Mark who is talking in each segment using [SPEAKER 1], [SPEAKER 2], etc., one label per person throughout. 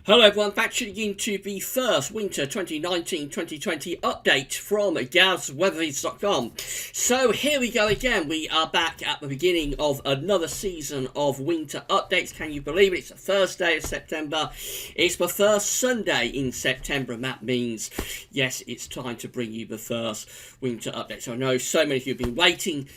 [SPEAKER 1] Hello everyone, back tuning into the first winter 2019-2020 update from GWV.com. So here we go again, we are back at the beginning of another season of winter updates. Can you believe it? It's the first day of September, it's the first Sunday in September, and that means, yes, it's time to bring you the first winter update. So I know so many of you have been waiting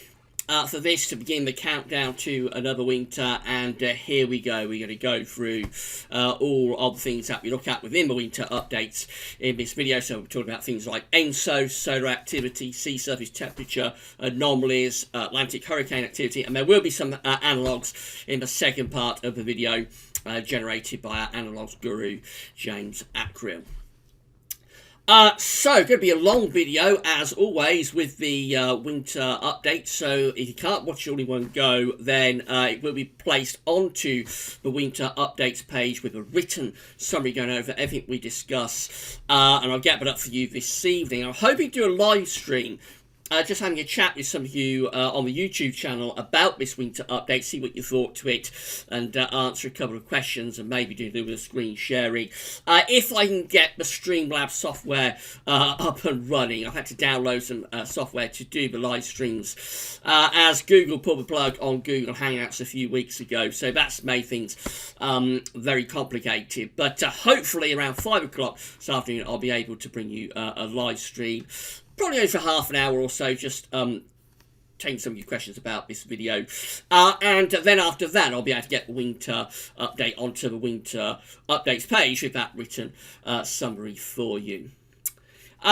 [SPEAKER 1] for this to begin the countdown to another winter, and here we go. We're going to go through all of the things that we look at within the winter updates in this video. So we're talking about things like ENSO, solar activity, sea surface temperature anomalies, Atlantic hurricane activity, and there will be some analogues in the second part of the video generated by our analogues guru, James Acril. So, going to be a long video, as always, with the winter update. So, if you can't watch it all in one go, then it will be placed onto the winter updates page with a written summary going over everything we discuss. And I'll get that up for you this evening. I'm hoping to do a live stream. Just having a chat with some of you on the YouTube channel about this winter update, see what you thought to it, and answer a couple of questions, and maybe do a little bit of screen sharing. If I can get the Streamlabs software up and running, I've had to download some software to do the live streams, as Google pulled the plug on Google Hangouts a few weeks ago, so that's made things very complicated. But hopefully around 5 o'clock this afternoon, I'll be able to bring you a live stream. Probably only for half an hour or so, just taking some of your questions about this video. And then after that, I'll be able to get the winter update onto the winter updates page with that written summary for you.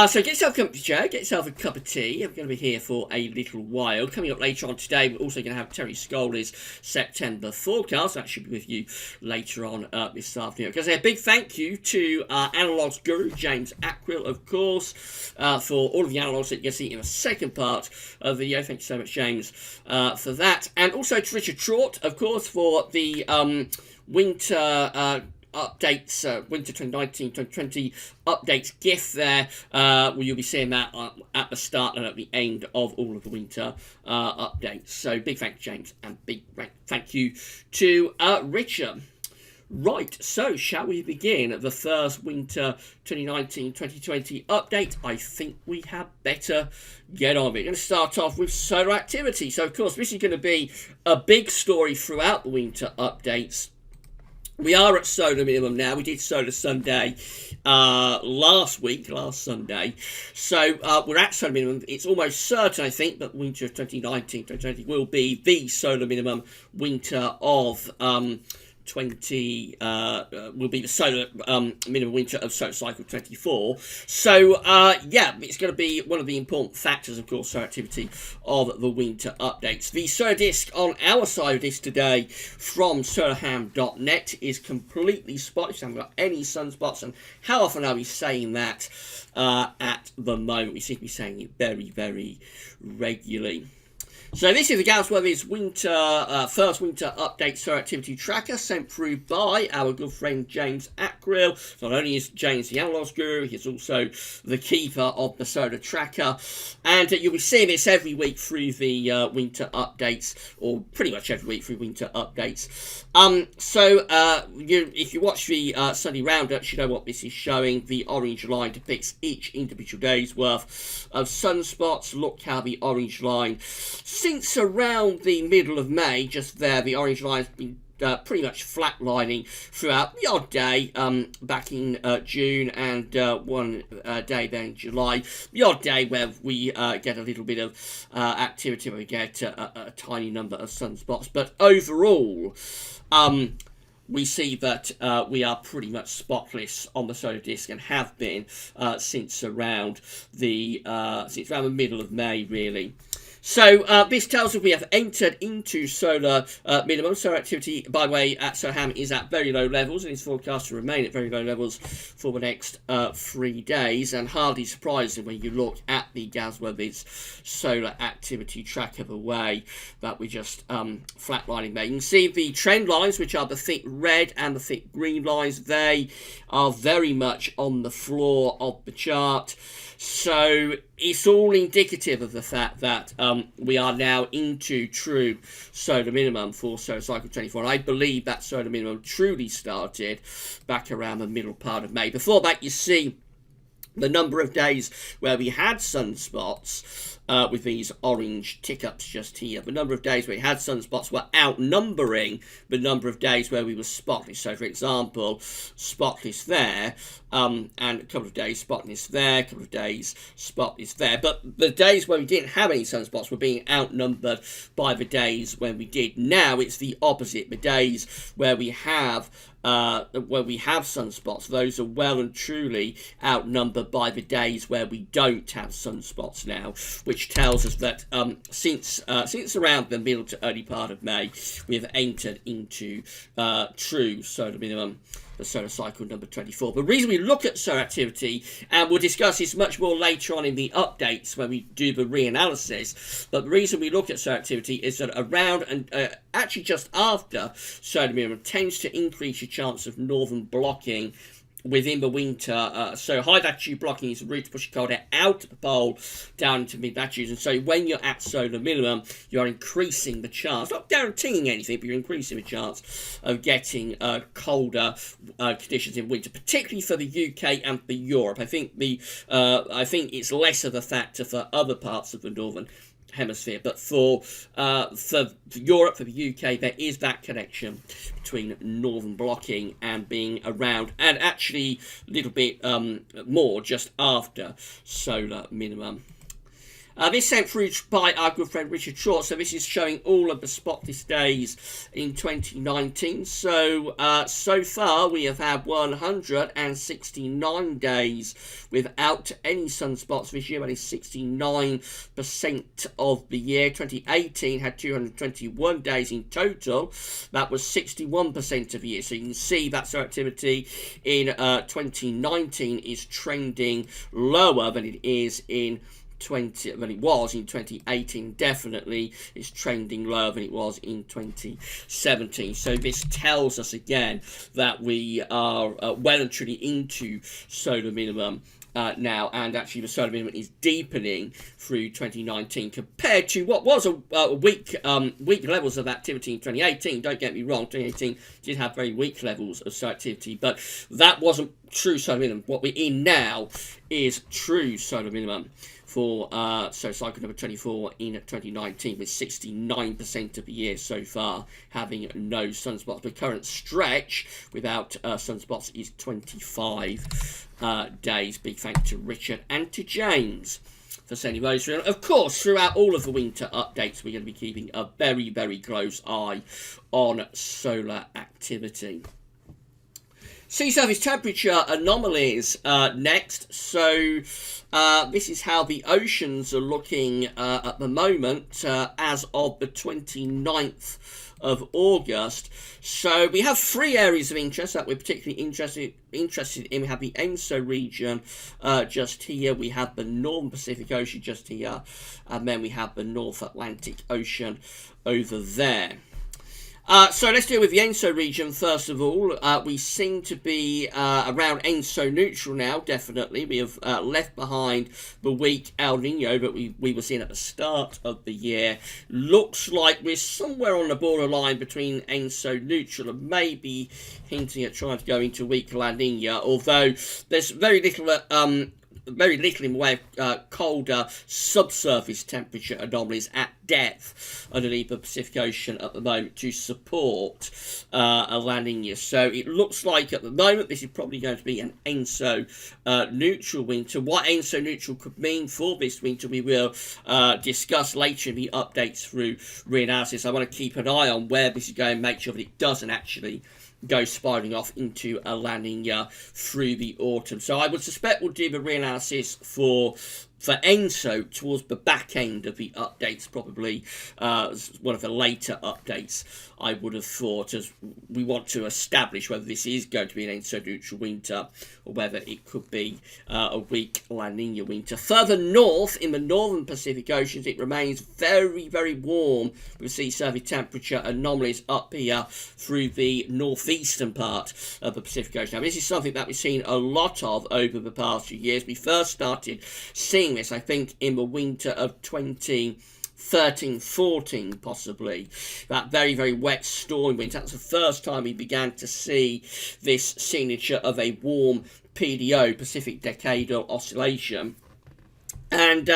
[SPEAKER 1] So get yourself a cup of chair, get yourself a cup of tea. I'm going to be here for a little while. Coming up later on today, we're also going to have Terry Scully's September forecast. That should be with you later on this afternoon. Because a big thank you to Analogues Guru, James Acril, of course, for all of the analogues that you can see in the second part of the video. Thank you so much, James, for that. And also to Richard Trott, of course, for the winter updates, winter 2019-2020 updates gift there. You'll be seeing that at the start and at the end of all of the winter updates. So big thank you, James, and big thank you to Richard. Right, so shall we begin the first winter 2019-2020 update? I think we had better get on. We're going to start off with solar activity. So of course this is going to be a big story throughout the winter updates. We are at solar minimum now. We did solar Sunday last Sunday. So we're at solar minimum. It's almost certain, I think, that winter of 2019-2020 will be the solar minimum winter of will be the solar minimum winter of solar cycle 24. So yeah, it's going to be one of the important factors, of course, solar activity of the winter updates. The solar disk on our side of this today from solarham.net is completely spotless. We haven't got any sunspots, and how often are we saying that at the moment? We seem to be saying it very, very regularly. So this is the GWV's first winter update solar activity tracker sent through by our good friend James Acril. Not only is James the analogues guru, he's also the keeper of the solar tracker. And you'll be seeing this every week through the winter updates, or pretty much every week through winter updates. If you watch the Sunday roundups, you know what this is showing. The orange line depicts each individual day's worth of sunspots. Look how the orange line, since around the middle of May, just there, the orange line has been pretty much flatlining throughout. The odd day back in June, and one day then in July. The odd day where we get a little bit of activity, where we get a tiny number of sunspots. But overall, we see that we are pretty much spotless on the solar disk, and have been since around the middle of May, really. So this tells us we have entered into solar minimum. Solar activity, by the way, at Solarham is at very low levels, and is forecast to remain at very low levels for the next 3 days. And hardly surprising when you look at the GWV's solar activity tracker, the way that we just flatlining there. You can see the trend lines, which are the thick red and the thick green lines. They are very much on the floor of the chart. So it's all indicative of the fact that we are now into true solar minimum for solar cycle 24. And I believe that solar minimum truly started back around the middle part of May. Before that, you see the number of days where we had sunspots with these orange tick-ups just here. The number of days where we had sunspots were outnumbering the number of days where we were spotless. So, for example, spotless there, and a couple of days spotless there, a couple of days spotless there. But the days where we didn't have any sunspots were being outnumbered by the days when we did. Now it's the opposite. The days where we have sunspots, those are well and truly outnumbered by the days where we don't have sunspots now, which tells us that since around the middle to early part of May, we have entered into true solar minimum, the solar cycle number 24. The reason we look at solar activity, and we'll discuss this much more later on in the updates when we do the reanalysis, but the reason we look at solar activity is that around and actually just after solar minimum tends to increase your chance of northern blocking within the winter. So high latitude blocking is a route to push cold air out of the pole down into mid latitudes, and so when you're at solar minimum, you're increasing the chance, not guaranteeing anything, but you're increasing the chance of getting colder conditions in winter, particularly for the UK and for Europe. I think it's less of a factor for other parts of the northern hemisphere, but for Europe, for the UK, there is that connection between northern blocking and being around, and actually a little bit more just after solar minimum. This sent through by our good friend Richard Short. So this is showing all of the spotless days in 2019. So far we have had 169 days without any sunspots this year. That is 69% of the year. 2018 had 221 days in total. That was 61% of the year. So you can see that solar activity in 2019 is trending lower than it was in 2018. Definitely is trending lower than it was in 2017. So this tells us again that we are well and truly into solar minimum now, and actually the solar minimum is deepening through 2019 compared to what was a weak levels of activity in 2018. Don't get me wrong, 2018 did have very weak levels of solar activity, but that wasn't true solar minimum. What we're in now is true solar minimum for solar cycle number 24 in 2019, with 69% of the year so far having no sunspots. The current stretch without sunspots is 25 days. Big thanks to Richard and to James for sending those through. Of course, throughout all of the winter updates, we're going to be keeping a very, very close eye on solar activity. Sea surface temperature anomalies next. So this is how the oceans are looking at the moment as of the 29th of August. So we have three areas of interest that we're particularly interested in. We have the ENSO region just here, we have the Northern Pacific Ocean just here, and then we have the North Atlantic Ocean over there. So let's deal with the ENSO region first of all. We seem to be around ENSO neutral now, definitely. We have left behind the weak El Nino that we were seeing at the start of the year. Looks like we're somewhere on the borderline between ENSO neutral and maybe hinting at trying to go into weak La Nina, although there's very little in the way of colder subsurface temperature anomalies at depth underneath the Pacific Ocean at the moment to support a La Nina. So it looks like at the moment this is probably going to be an ENSO neutral winter. What ENSO neutral could mean for this winter we will discuss later in the updates through reanalysis. I want to keep an eye on where this is going and make sure that it doesn't actually go spiraling off into a La Nina through the autumn. So I would suspect we'll do the reanalysis for ENSO towards the back end of the updates, probably one of the later updates, I would have thought, as we want to establish whether this is going to be an ENSO neutral winter or whether it could be a weak La Nina winter. Further north in the northern Pacific Oceans, it remains very, very warm with sea surface temperature anomalies up here through the northeastern part of the Pacific Ocean. Now, this is something that we've seen a lot of over the past few years. We first started seeing seeing this, I think, in the winter of 2013-14, possibly. That very, very wet, stormy winter. That's the first time we began to see this signature of a warm PDO, Pacific Decadal Oscillation. And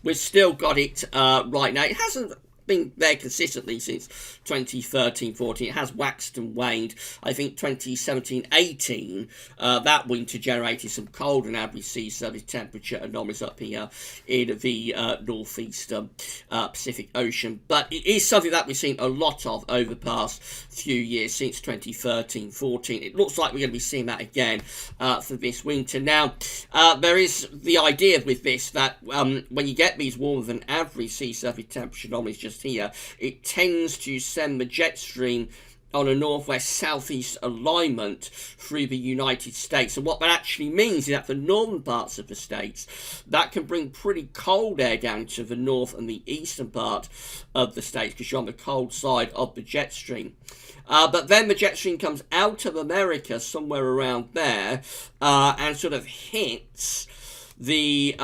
[SPEAKER 1] we've still got it right now. It hasn't been there consistently since 2013-14. It has waxed and waned. I think 2017-18, that winter generated some cold and average sea surface temperature anomalies up here in the northeastern Pacific Ocean. But it is something that we've seen a lot of over the past few years since 2013-14. It looks like we're going to be seeing that again for this winter. Now, there is the idea with this that when you get these warmer than average sea surface temperature anomalies just here, it tends to send the jet stream on a northwest-southeast alignment through the United States. And what that actually means is that for northern parts of the states, that can bring pretty cold air down to the north and the eastern part of the states because you're on the cold side of the jet stream. But then the jet stream comes out of America somewhere around there and sort of hits the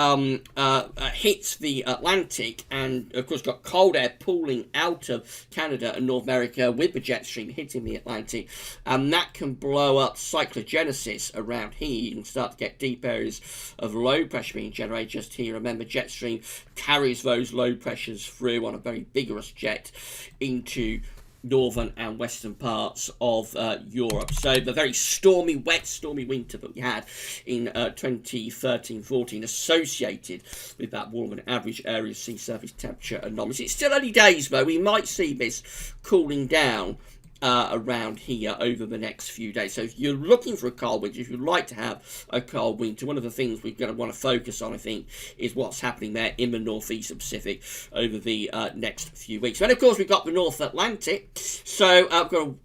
[SPEAKER 1] Atlantic, and of course got cold air pooling out of Canada and North America with the jet stream hitting the Atlantic, and that can blow up cyclogenesis around here. You can start to get deep areas of low pressure being generated just here, and then the jet stream carries those low pressures through on a very vigorous jet into northern and western parts of Europe. So the very stormy, wet, stormy winter that we had in 2013-14 associated with that warmer than average area sea surface temperature anomalies. It's still early days though. We might see this cooling down around here over the next few days. So if you're looking for a cold winter, if you'd like to have a cold winter, one of the things we're going to want to focus on, I think, is what's happening there in the northeastern Pacific over the next few weeks. And of course, we've got the North Atlantic. So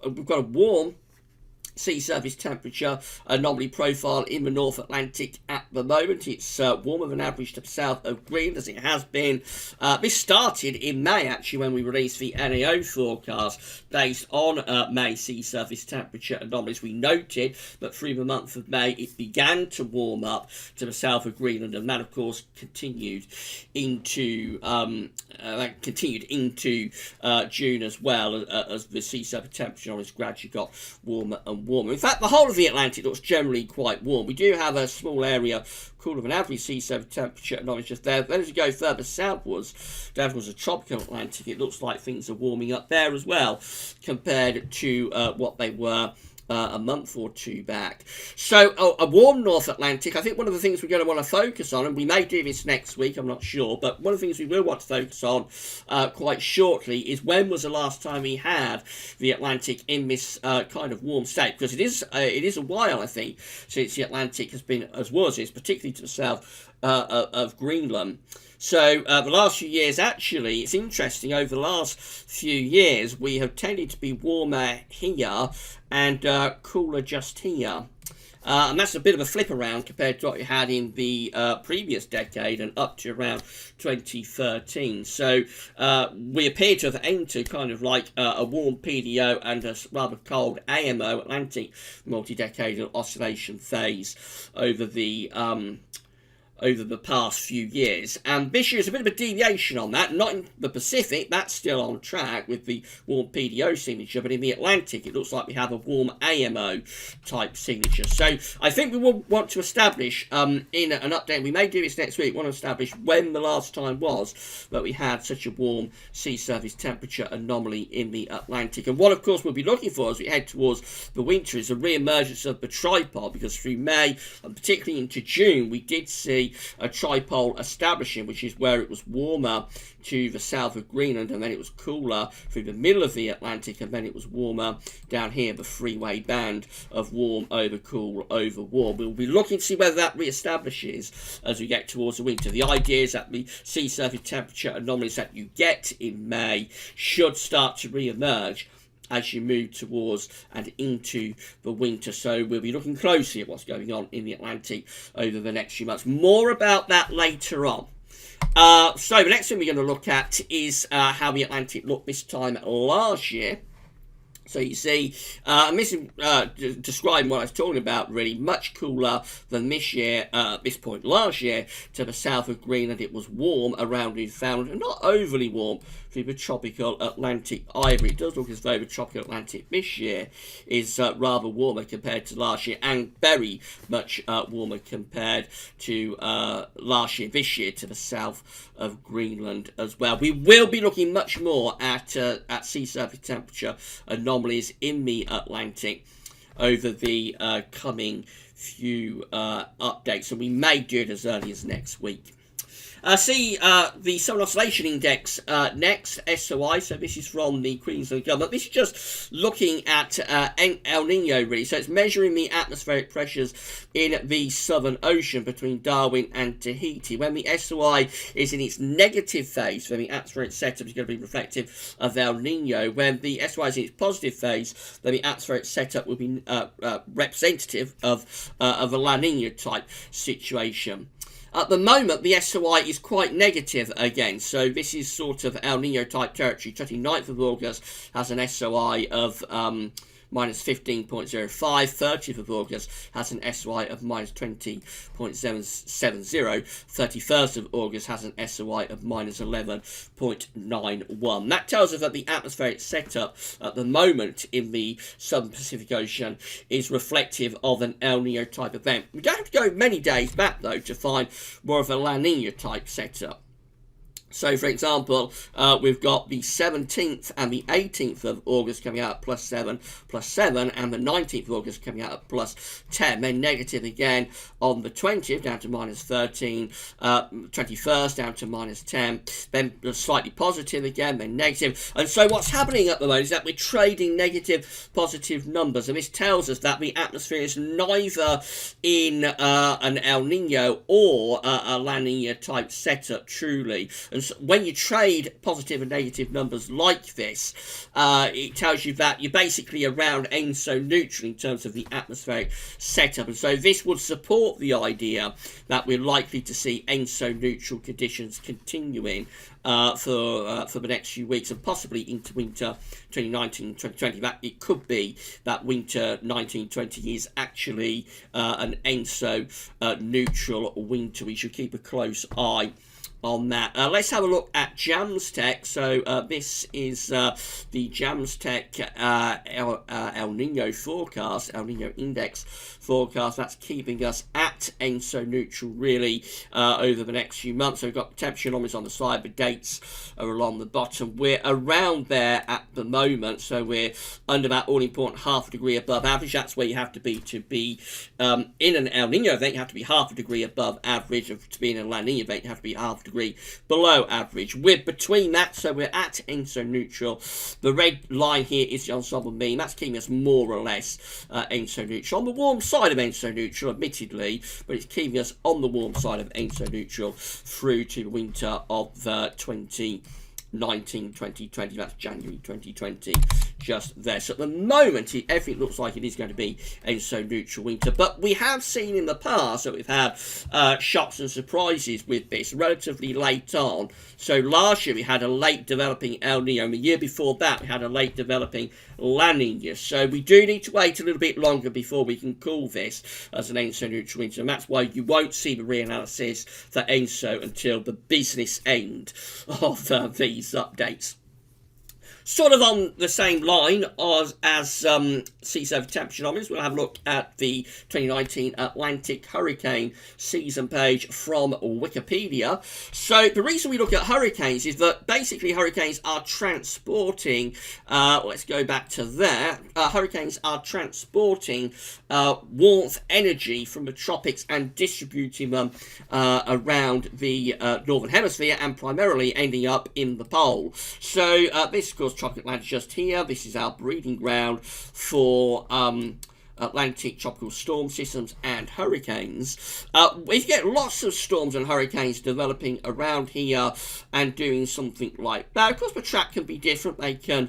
[SPEAKER 1] we've got a warm sea surface temperature anomaly profile in the North Atlantic at the moment. It's warmer than average to the south of Greenland, as it has been. This started in May, actually, when we released the NAO forecast based on May sea surface temperature anomalies. We noted that through the month of May it began to warm up to the south of Greenland, and that of course continued into June as well, as the sea surface temperature anomalies gradually got warmer and warmer. In fact, the whole of the Atlantic looks generally quite warm. We do have a small area cooler than average sea surface temperature anomalies just there. Then as you go further southwards, down towards the tropical Atlantic, it looks like things are warming up there as well compared to what they were a month or two back. So a warm North Atlantic, I think one of the things we're going to want to focus on, and we may do this next week, I'm not sure, but one of the things we will want to focus on quite shortly is when was the last time we had the Atlantic in this kind of warm state, because it is a while, I think, since the Atlantic has been as warm as it is, particularly to the south of Greenland. So the last few years, actually, it's interesting, over the last few years, we have tended to be warmer here and cooler just here. And that's a bit of a flip around compared to what we had in the previous decade and up to around 2013. So we appear to have entered kind of like a warm PDO and a rather cold AMO, Atlantic multi-decadal oscillation phase over the past few years. And this year is a bit of a deviation on that. Not in the Pacific, that's still on track with the warm PDO signature, but in the Atlantic it looks like we have a warm AMO type signature. So I think we will want to establish in an update, we may do this next week, want to establish when the last time was that we had such a warm sea surface temperature anomaly in the Atlantic. And what of course we'll be looking for as we head towards the winter is a re-emergence of the tripole, because through May and particularly into June we did see a tripole establishing, which is where it was warmer to the south of Greenland and then it was cooler through the middle of the Atlantic, and then it was warmer down here, the three-way band of warm over cool over warm. We'll be looking to see whether that re-establishes as we get towards the winter. The idea is that the sea surface temperature anomalies that you get in May should start to re-emerge as you move towards and into the winter. So we'll be looking closely at what's going on in the Atlantic over the next few months. More about that later on. So the next thing we're going to look at is how the Atlantic looked this time last year. So you see, this is describing what I was talking about, really much cooler than this year, this point last year. To the south of Greenland, it was warm around Newfoundland, and not overly warm for the tropical Atlantic either. It does look as though the tropical Atlantic this year is rather warmer compared to last year, and very much warmer compared to last year, this year, to the south of Greenland as well. We will be looking much more at sea surface temperature anomalies in the Atlantic over the coming few updates, and we may do it as early as next week. The Southern Oscillation Index next, SOI. So this is from the Queensland government. This is just looking at El Nino, really. So it's measuring the atmospheric pressures in the Southern Ocean between Darwin and Tahiti. When the SOI is in its negative phase, then the atmospheric setup is going to be reflective of El Nino. When the SOI is in its positive phase, then the atmospheric setup will be representative of a La Nina type situation. At the moment, the SOI is quite negative again, so this is sort of El Nino type territory. 29th of August has an SOI of minus 15.05. 30th of August has an SOI of minus 20.770. 31st of August has an SOI of minus 11.91. That tells us that the atmospheric setup at the moment in the Southern Pacific Ocean is reflective of an El Nino type event. We don't have to go many days back, though, to find more of a La Nina type setup. So, for example, we've got the 17th and the 18th of August coming out at plus 7, and the 19th of August coming out at plus 10. Then negative again on the 20th, down to minus 13, 21st down to minus 10, then slightly positive again, then negative. And so what's happening at the moment is that we're trading negative, positive numbers, and this tells us that the atmosphere is neither in an El Nino or a La Nina type setup, truly. And so when you trade positive and negative numbers like this, it tells you that you're basically around ENSO neutral in terms of the atmospheric setup. And so this would support the idea that we're likely to see ENSO neutral conditions continuing for the next few weeks, and possibly into winter 2019-2020. That it could be that winter 1920 is actually an ENSO neutral winter. We should keep a close eye on that. Let's have a look at JAMSTEC. So this is the JAMSTEC El Nino forecast, El Nino index forecast. That's keeping us at ENSO neutral really over the next few months. So we've got the temperature anomalies on the side, the dates are along the bottom. We're around there at the moment, so we're under that all-important half a degree above average. That's where you have to be in an El Nino event. You have to be half a degree above average. To be in a La Nina event, you have to be half a degree below average. We're between that, so we're at ENSO neutral. The red line here is the ensemble mean. That's keeping us more or less ENSO neutral. On the warm side of ENSO neutral, admittedly, but it's keeping us on the warm side of ENSO neutral through to the winter of 2019-2020. That's January 2020, just there. So at the moment, everything looks like it is going to be ENSO neutral winter. But we have seen in the past that we've had shocks and surprises with this relatively late on. So last year we had a late developing El Nino, and the year before that we had a late developing La Nina. So we do need to wait a little bit longer before we can call this as an ENSO neutral winter, and that's why you won't see the reanalysis for ENSO until the business end of these updates. Sort of on the same line as sea surface temperature anomalies, we'll have a look at the 2019 Atlantic hurricane season page from Wikipedia. So the reason we look at hurricanes is that basically hurricanes are transporting, let's go back to there, hurricanes are transporting warmth energy from the tropics and distributing them around the northern hemisphere, and primarily ending up in the pole. So this, of course, tropical Atlantic just here. This is our breeding ground for Atlantic tropical storm systems and hurricanes. We get lots of storms and hurricanes developing around here and doing something like that. Of course, the track can be different. They can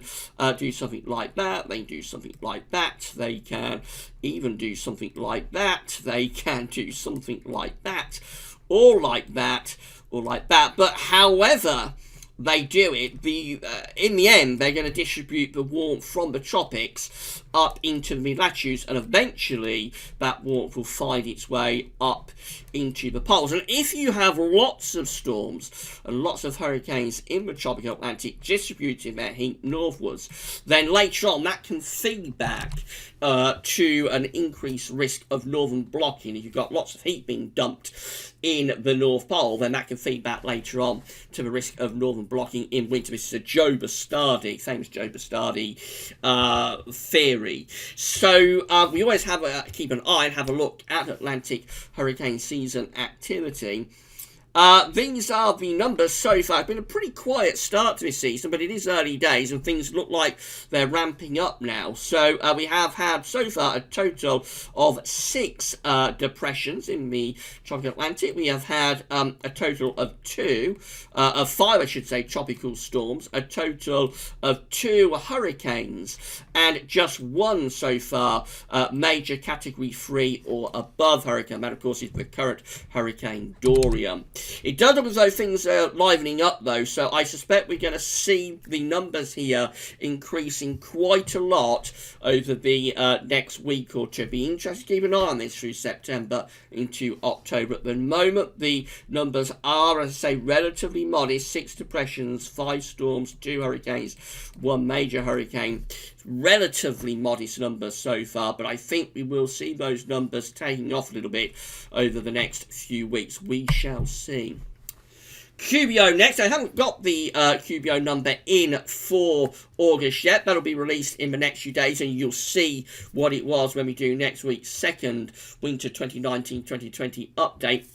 [SPEAKER 1] do something like that. They can do something like that. They can even do something like that. They can do something like that, or like that, or like that. But however, they do it, in the end, they're going to distribute the warmth from the tropics up into the mid-latitudes, and eventually that warmth will find its way up into the poles. And if you have lots of storms and lots of hurricanes in the tropical Atlantic distributing their heat northwards, then later on that can feed back to an increased risk of northern blocking. If you've got lots of heat being dumped in the North Pole, then that can feed back later on to the risk of northern blocking in winter. This is a Joe Bastardi, famous Joe Bastardi theory. So we always have keep an eye and have a look at Atlantic hurricane season activity. These are the numbers so far. It's been a pretty quiet start to this season, but it is early days and things look like they're ramping up now. So we have had so far a total of 6 depressions in the tropical Atlantic. We have had a total of 5, I should say, tropical storms, a total of 2 hurricanes, and just 1 so far major category 3 or above hurricane. That, of course, is the current Hurricane Dorian. It does look as though things are livening up, though, so I suspect we're going to see the numbers here increasing quite a lot over the next week or two. Be interested to keep an eye on this through September into October. At the moment, the numbers are, as I say, relatively modest. 6 depressions, 5 storms, 2 hurricanes, 1 major hurricane. Relatively modest numbers so far, but I think we will see those numbers taking off a little bit over the next few weeks. We shall see. QBO next. I haven't got the QBO number in for August yet. That'll be released in the next few days, and you'll see what it was when we do next week's second winter 2019-2020 update.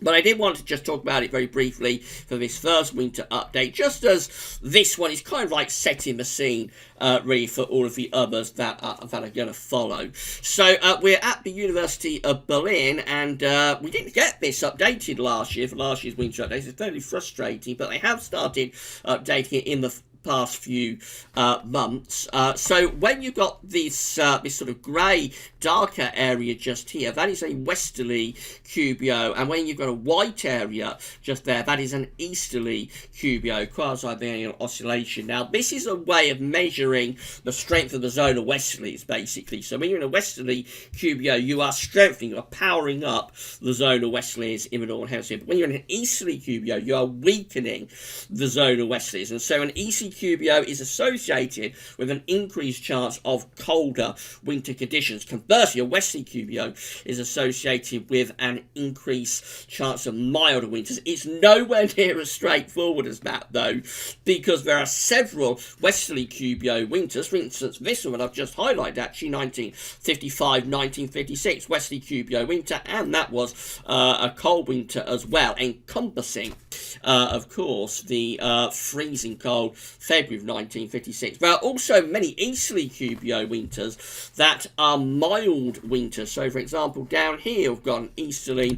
[SPEAKER 1] But I did want to just talk about it very briefly for this first winter update, just as this one is kind of like setting the scene, really, for all of the others that are going to follow. So we're at the University of Berlin, and we didn't get this updated last year for last year's winter update. It's fairly frustrating, but they have started updating it in the past few months. So when you've got this this sort of grey, darker area just here, that is a westerly QBO, and when you've got a white area just there, that is an easterly QBO, quasi-biennial oscillation. Now, this is a way of measuring the strength of the zone of westerlies, basically. So when you're in a westerly QBO, you are strengthening, you are powering up the zone of westerlies in the northern hemisphere. But when you're in an easterly QBO, you are weakening the zone of westerlies. And so an easterly QBO is associated with an increased chance of colder winter conditions. Conversely, a westerly QBO is associated with an increased chance of milder winters. It's nowhere near as straightforward as that, though, because there are several westerly QBO winters. For instance, this one I've just highlighted, actually, 1955-1956 westerly QBO winter, and that was a cold winter as well, encompassing, of course, the freezing cold February of 1956. There are also many easterly QBO winters that are mild winters. So, for example, down here we've got an easterly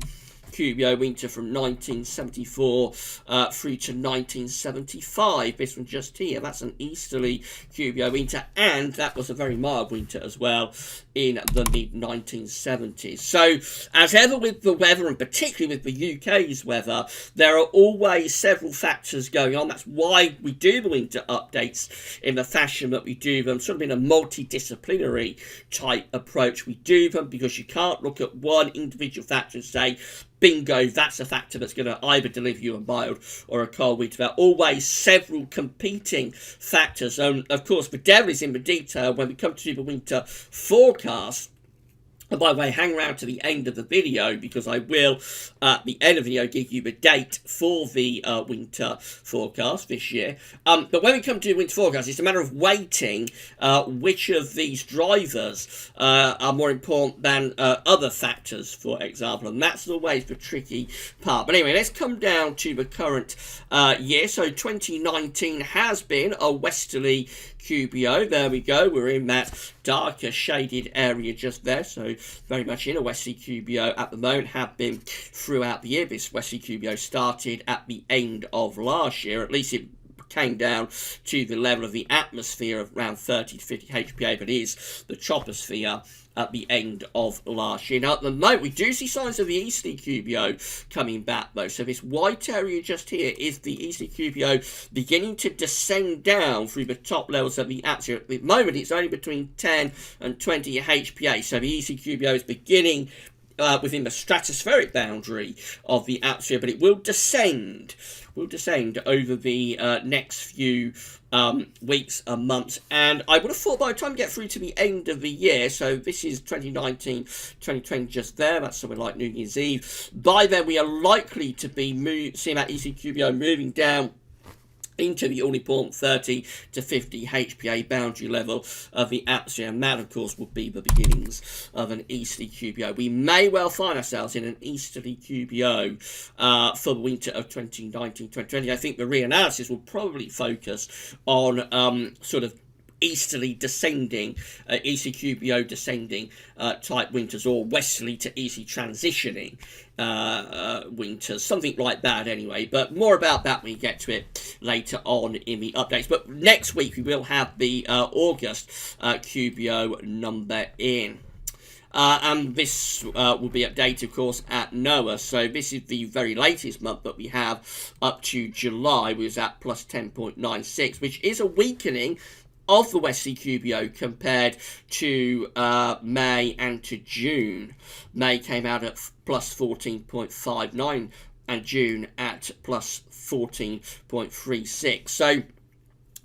[SPEAKER 1] QBO winter from 1974 through to 1975. This one just here, that's an easterly QBO winter, and that was a very mild winter as well in the mid-1970s. So, as ever with the weather, and particularly with the UK's weather, there are always several factors going on. That's why we do the winter updates in the fashion that we do them, sort of in a multidisciplinary type approach. We do them because you can't look at one individual factor and say, bingo, that's a factor that's going to either deliver you a mild or a cold winter. There are always several competing factors. And, of course, the devil is in the detail when we come to the winter forecast. And by the way, hang around to the end of the video, because I will, at the end of the video, give you the date for the winter forecast this year. But when we come to the winter forecast, it's a matter of weighting which of these drivers are more important than other factors, for example. And that's always the tricky part. But anyway, let's come down to the current year. So 2019 has been a westerly QBO. There we go. We're in that darker shaded area just there. So very much in a westerly QBO at the moment, have been throughout the year. This westerly QBO started at the end of last year. At least it came down to the level of the atmosphere of around 30 to 50 HPA, but is the troposphere at the end of last year. Now, at the moment, we do see signs of the easterly QBO coming back, though. So this white area just here is the easterly QBO beginning to descend down through the top levels of the atmosphere. At the moment, it's only between 10 and 20 HPA. So the easterly QBO is beginning within the stratospheric boundary of the atmosphere, but it will descend over the next few weeks and months. And I would have thought by the time we get through to the end of the year, so this is 2019, 2020 just there, that's something like New Year's Eve, by then we are likely to be seeing that ECQBO moving down into the all-important 30 to 50 HPA boundary level of the atmosphere, and that, of course, would be the beginnings of an easterly QBO. We may well find ourselves in an easterly QBO for the winter of 2019-2020. I think the reanalysis will probably focus on sort of easterly descending, ECQBO descending type winters, or westerly to easterly transitioning winters, something like that anyway. But more about that when we get to it later on in the updates. But next week we will have the August QBO number in. And this will be updated, of course, at NOAA. So this is the very latest month that we have up to July, which is at plus 10.96, which is a weakening of the westerly QBO compared to May and to June. May came out at plus 14.59 and June at plus 14.36. So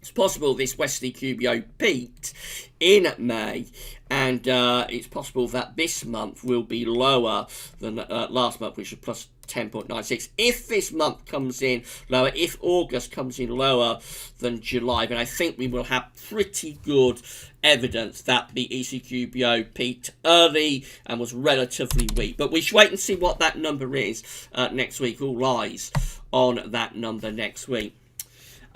[SPEAKER 1] it's possible this westerly QBO peaked in May, and it's possible that this month will be lower than last month, which was plus 10.96. If this month comes in lower, if August comes in lower than July, then I think we will have pretty good evidence that the ECQBO peaked early and was relatively weak. But we should wait and see what that number is next week. All eyes on that number next week.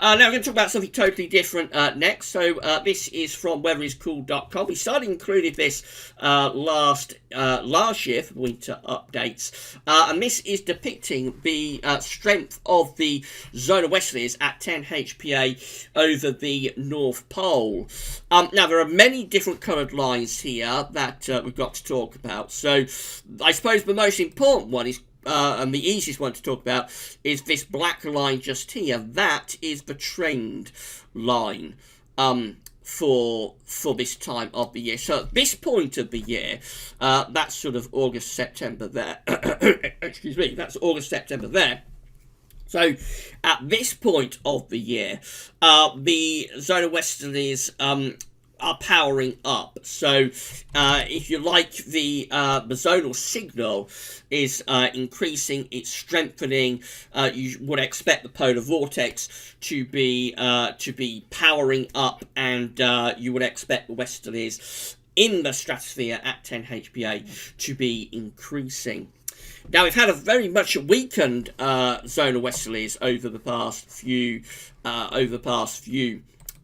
[SPEAKER 1] Now we're going to talk about something totally different next. So this is from weatheriscool.com. We started including this last year for winter updates. And this is depicting the strength of the zona westerlies at 10 HPA over the North Pole. Now there are many different coloured lines here that we've got to talk about. So I suppose the most important one is and the easiest one to talk about is this black line just here. That is the trend line for this time of the year. So at this point of the year, that's sort of August, September there. Excuse me, that's August, September there. So at this point of the year, the zona westerlies are powering up. So if you like, the zonal signal is increasing, it's strengthening. You would expect the polar vortex to be powering up, and you would expect the westerlies in the stratosphere at 10 HPA to be increasing. Now, we've had a very much weakened zona westerlies over the past few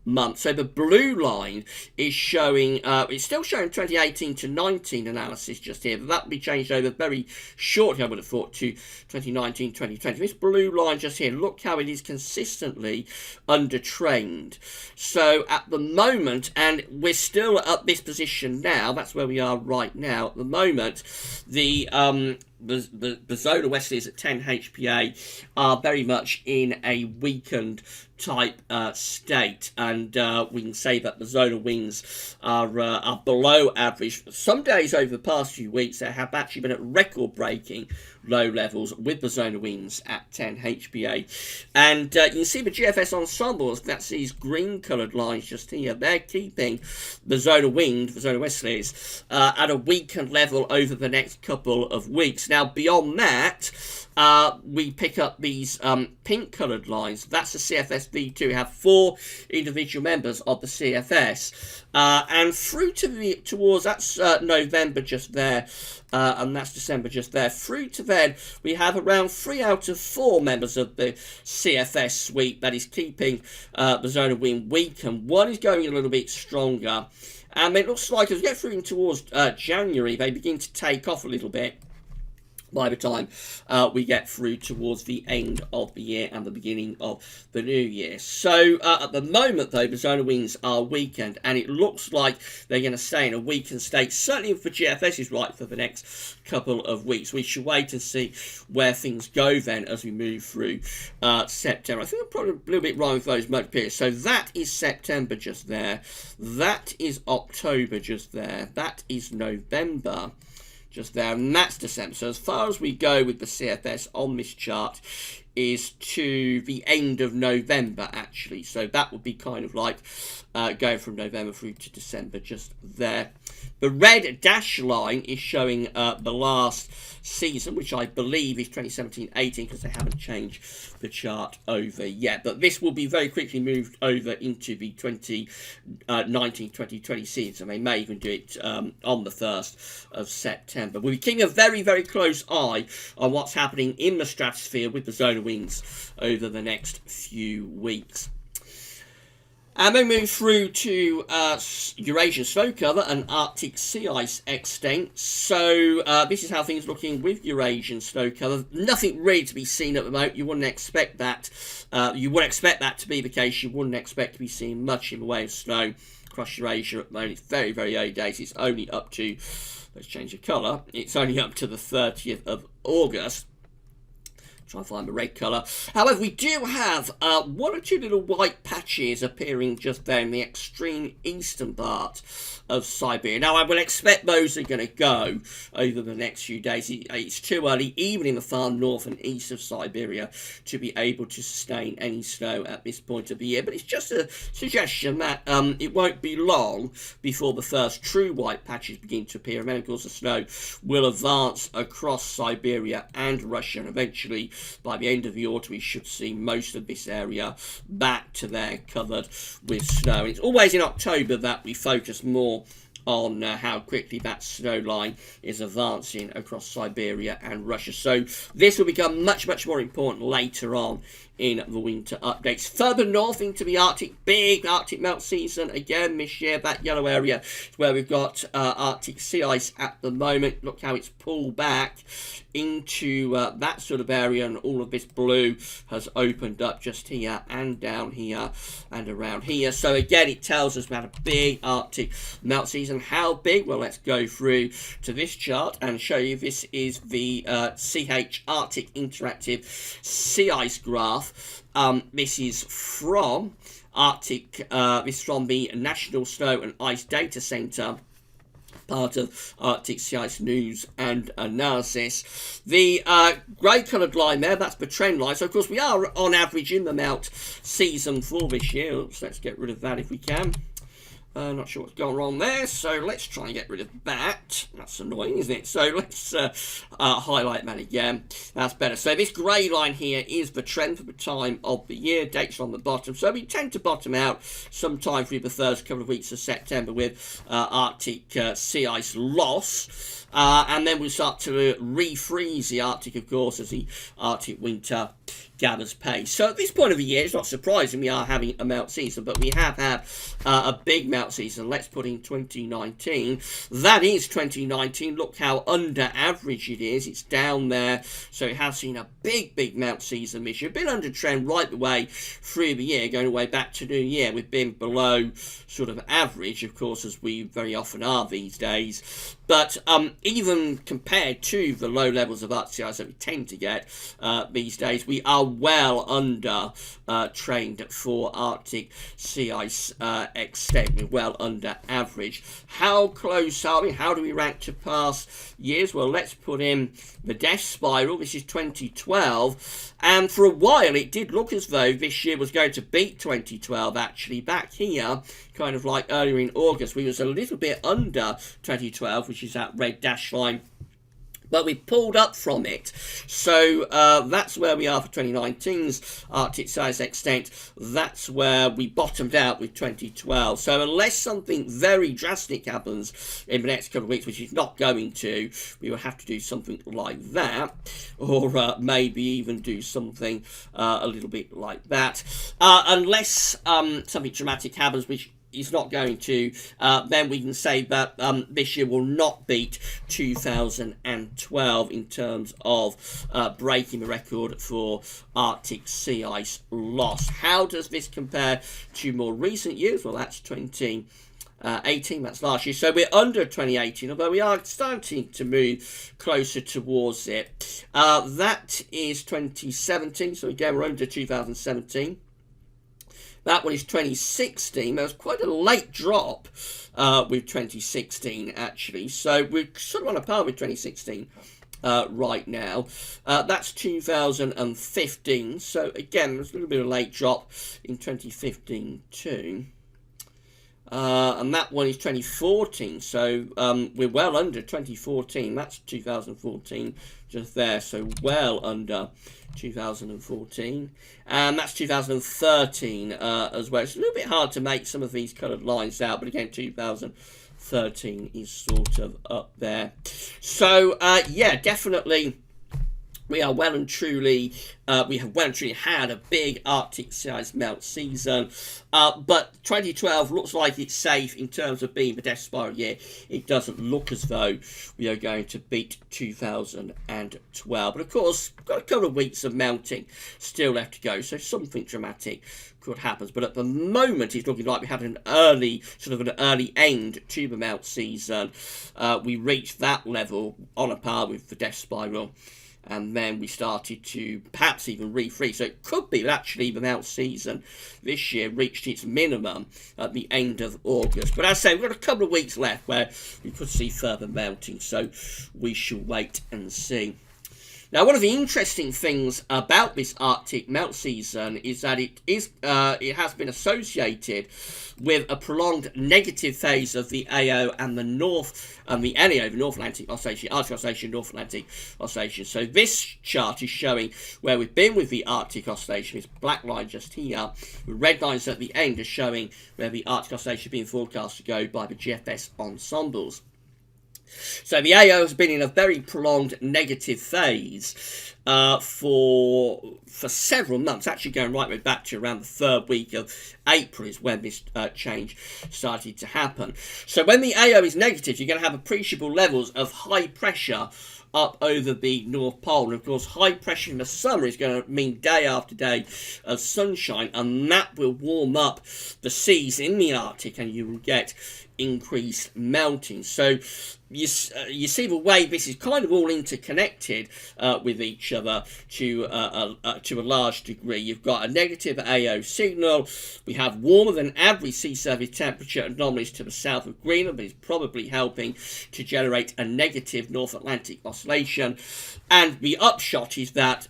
[SPEAKER 1] months. So the blue line is showing, it's still showing 2018 to 19 analysis just here, but that will be changed over very shortly, I would have thought, to 2019, 2020. This blue line just here, look how it is consistently undertrained. So at the moment, and we're still at this position now, that's where we are right now. At the moment, the zona westerlies at 10 HPA are very much in a weakened type state, and we can say that the zona winds are below average. Some days over the past few weeks there have actually been at record-breaking low levels with the zona winds at 10 HPA, and you can see the GFS ensembles, that's these green coloured lines just here, they're keeping the zona wind, the zona westerlies, at a weakened level over the next couple of weeks. Now beyond that, we pick up these pink coloured lines. That's the CFS V2. We have 4 individual members of the CFS, and through towards that's November just there, and that's December just there. Through to then, we have around 3 out of 4 members of the CFS suite that is keeping the zona wind weak, and one is going a little bit stronger. And it looks like as we get through towards January, they begin to take off a little bit. by the time we get through towards the end of the year and the beginning of the new year. So at the moment, though, the zona winds are weakened, and it looks like they're going to stay in a weakened state. Certainly for GFS is right for the next couple of weeks. We should wait and see where things go then as we move through September. I think I'm probably a little bit wrong with those month periods. So that is September just there. That is October just there. That is November just there, and that's December. So as far as we go with the CFS on this chart is to the end of November, actually. So that would be kind of like going from November through to December just there. The red dash line is showing the last season, which I believe is 2017-18, because they haven't changed the chart over yet. But this will be very quickly moved over into the 2019-2020 season. They may even do it on the 1st of September. We'll be keeping a very, very close eye on what's happening in the stratosphere with the zona winds over the next few weeks. And then move through to Eurasian snow cover and Arctic sea ice extent. So this is how things are looking with Eurasian snow cover. Nothing really to be seen at the moment. You wouldn't expect that. You wouldn't expect that to be the case. You wouldn't expect to be seeing much in the way of snow across Eurasia at the moment. It's very, very early days. It's only up to, let's change the colour. It's only up to the 30th of August. Try and find the red colour. However, we do have one or two little white patches appearing just there in the extreme eastern part of Siberia. Now, I will expect those are going to go over the next few days. It's too early, even in the far north and east of Siberia, to be able to sustain any snow at this point of the year. But it's just a suggestion that it won't be long before the first true white patches begin to appear. And then, of course, the snow will advance across Siberia and Russia, and eventually, by the end of the autumn, we should see most of this area back to there covered with snow. And it's always in October that we focus more on how quickly that snow line is advancing across Siberia and Russia. So this will become much, much more important later on in the winter updates. Further north into the Arctic, big Arctic melt season again this year. That yellow area is where we've got Arctic sea ice at the moment. Look how it's pulled back into that sort of area, and all of this blue has opened up just here and down here and around here. So again, it tells us about a big Arctic melt season. How big? Well, let's go through to this chart and show you. This is the CH Arctic Interactive Sea Ice Graph. This is from Arctic. This is from the National Snow and Ice Data Center, part of Arctic Sea Ice News and Analysis. The grey coloured line there, that's the trend line. So, of course, we are on average in the melt season for this year. Oops, let's get rid of that if we can. Not sure what's gone wrong there, so let's try and get rid of that. That's annoying, isn't it? So let's highlight that again. That's better. So this grey line here is the trend for the time of the year. Dates on the bottom. So we tend to bottom out sometime through the first couple of weeks of September with Arctic sea ice loss. And then we'll start to refreeze the Arctic, of course, as the Arctic winter gathers pace. So at this point of the year, it's not surprising we are having a melt season, but we have had a big melt season. Let's put in 2019. That is 2019. Look how under average it is. It's down there. So it has seen a big melt season this year. Been under trend right the way through the year, going all the way back to New Year. We've been below sort of average, of course, as we very often are these days. But even compared to the low levels of Arctic sea ice that we tend to get these days, we are well under trained for Arctic sea ice extent. We're well under average. How close are we? How do we rank to past years? Well, let's put in the death spiral. This is 2012. And for a while, it did look as though this year was going to beat 2012, actually. Back here, kind of like earlier in August, we was a little bit under 2012, which is that red dash line. But we pulled up from it. So that's where we are for 2019's Arctic sea ice extent. That's where we bottomed out with 2012. So unless something very drastic happens in the next couple of weeks, which is not going to, we will have to do something like that. Or maybe even do something a little bit like that. Unless something dramatic happens, which is not going to, then we can say that this year will not beat 2012 in terms of breaking the record for Arctic sea ice loss. How does this compare to more recent years? Well, that's 2018, that's last year. So we're under 2018, although we are starting to move closer towards it. That is 2017, so again, we're under 2017. That one is 2016. There was quite a late drop with 2016, actually. So we're sort of on a par with 2016 right now. That's 2015. So again, there's a little bit of a late drop in 2015 too. And that one is 2014. So we're well under 2014. That's 2014 just there. So well under 2014, and that's 2013 as well. It's a little bit hard to make some of these coloured lines out, but again, 2013 is sort of up there. So yeah, definitely we are well and truly, we have well and truly had a big Arctic sea ice melt season, but 2012 looks like it's safe in terms of being the death spiral year. It doesn't look as though we are going to beat 2012, but of course, we've got a couple of weeks of melting still left to go, so something dramatic could happen. But at the moment, it's looking like we had an early end to the melt season. We reached that level on a par with the death spiral, and then we started to perhaps even refreeze. So it could be that actually the melt season this year reached its minimum at the end of August. But as I say, we've got a couple of weeks left where we could see further melting, so we shall wait and see. Now, one of the interesting things about this Arctic melt season is that it has been associated with a prolonged negative phase of the AO and the NAO, the North Atlantic Oscillation, Arctic Oscillation, North Atlantic Oscillation. So this chart is showing where we've been with the Arctic Oscillation. This black line just here, with red lines at the end are showing where the Arctic Oscillation is being forecast to go by the GFS ensembles. So the AO has been in a very prolonged negative phase for several months, actually going right way back to around the third week of April is when this change started to happen. So when the AO is negative, you're going to have appreciable levels of high pressure up over the North Pole. And of course, high pressure in the summer is going to mean day after day of sunshine, and that will warm up the seas in the Arctic, and you will get increased melting. So you see the way this is kind of all interconnected with each other to a large degree. You've got a negative AO signal. We have warmer than average sea surface temperature anomalies to the south of Greenland, but it's probably helping to generate a negative North Atlantic oscillation. And the upshot is that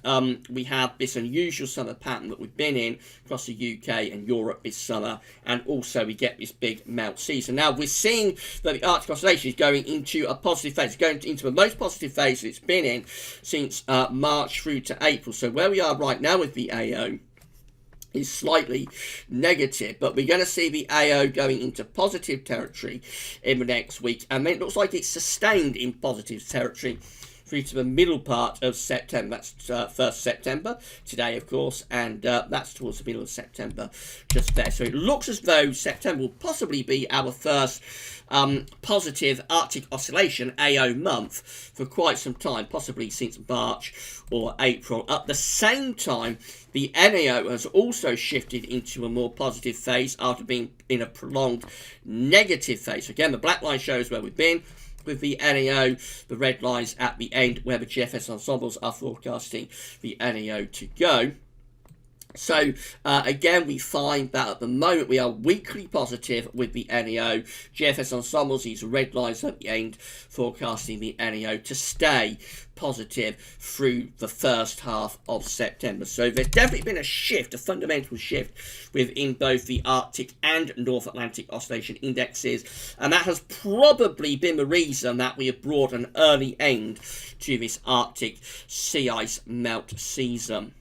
[SPEAKER 1] we have this unusual summer pattern that we've been in across the UK and Europe this summer, and also we get this big melt season. Now we're seeing that the Arctic oscillation is going into a positive phase, it's going into the most positive phase it's been in since March through to April. So where we are right now with the AO is slightly negative, but we're going to see the AO going into positive territory in the next week, and then it looks like it's sustained in positive territory through to the middle part of September. That's 1st September today, of course, and that's towards the middle of September just there. So it looks as though September will possibly be our first positive Arctic oscillation AO month for quite some time, possibly since March or April. At the same time, the NAO has also shifted into a more positive phase after being in a prolonged negative phase. So again, the black line shows where we've been with the NAO, the red lines at the end where the GFS ensembles are forecasting the NAO to go. So again, we find that at the moment we are weakly positive with the NAO. GFS ensembles, these red lines at the end, forecasting the NAO to stay positive through the first half of September. So there's definitely been a shift, a fundamental shift within both the Arctic and North Atlantic oscillation indexes, and that has probably been the reason that we have brought an early end to this Arctic sea ice melt season.